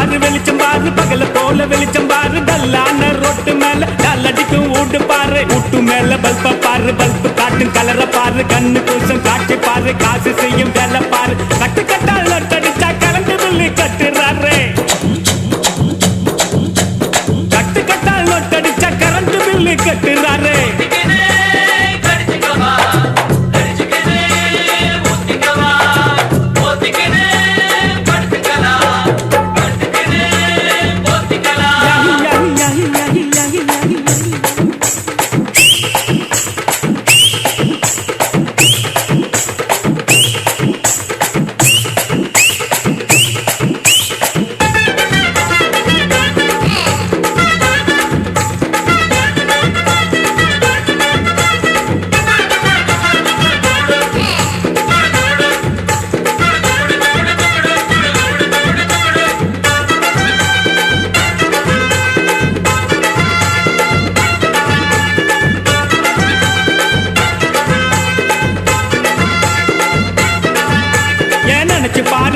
பாரு வெளிச்சம் பாரு பகல போல வெளிச்சம் பாரு டல்லான ரோட்டு மேல டல்லடிக்கும் ஊட்டு பாரு ஊட்டு மேல பல்ப பாரு பல்பு காட்டும் கலர பாரு கண்ணு கூசம் காட்சி பாரு காசு செய்யும் வேலை பாரு கட்டு கட்டால் நட்டடிச்சா கரண்ட் பில்லு கட்டுறாரு கட்டு கட்டால் நட்டடிச்சா கரண்ட் பில்லு கட்டுறாரு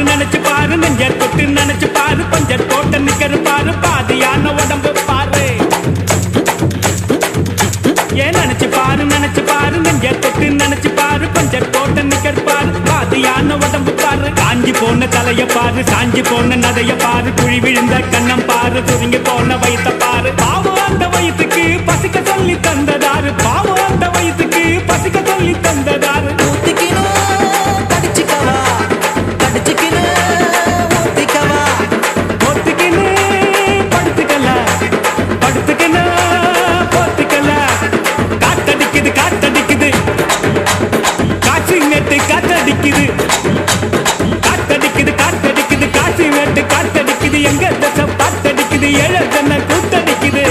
நினைச்சு பாரு நெஞ்ச தொட்டு நினைச்சு பாரு பஞ்சர் போட்ட நிக்கரு பாரு பாதியான உடம்பு பாரு ஏன் நினைச்சு பாரு நெஞ்ச தொட்டு நினைச்சு பாரு பஞ்சர் போட்ட நிக்கரு பாரு பாதியான உடம்பு பாரு காஞ்சி போன தலைய பாரு சாஞ்சி போன நதைய பாரு குழி விழுந்த கண்ணம் பாரு துருங்கி போன வயிற்ற பாரு பாவம் அந்த வயிற்றுக்கு பசிக்க சொல்லி தந்ததாரு பாவம் அந்த வயிற்றுக்கு பசிக்க சொல்லி தந்ததாரு காத்தடிக்குது காசி வெட்டு காத்தடிக்குது எங்க தசை பாத்தடிக்குது ஏழை தன்னை கூத்தடிக்குது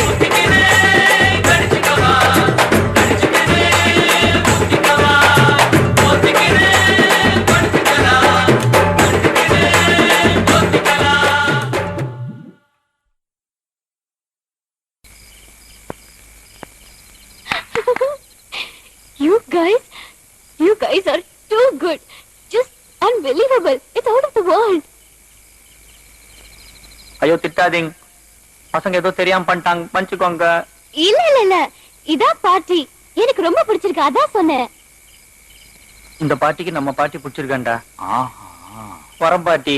You guys are too good. Just unbelievable. It's out of the world. ஐயோ திட்டாதீங்க, பசங்க ஏதோ தெரியாம பண்ணிட்டாங்க, மன்னிச்சுக்கோங்க. இல்ல இதான் பாட்டி எனக்கு ரொம்ப பிடிச்சிருக்கு, அதான் சொன்னேன். இந்த பாட்டிக்கு நம்ம பாட்டி பிடிச்சிருக்கேன்டா. வரம் பாட்டி.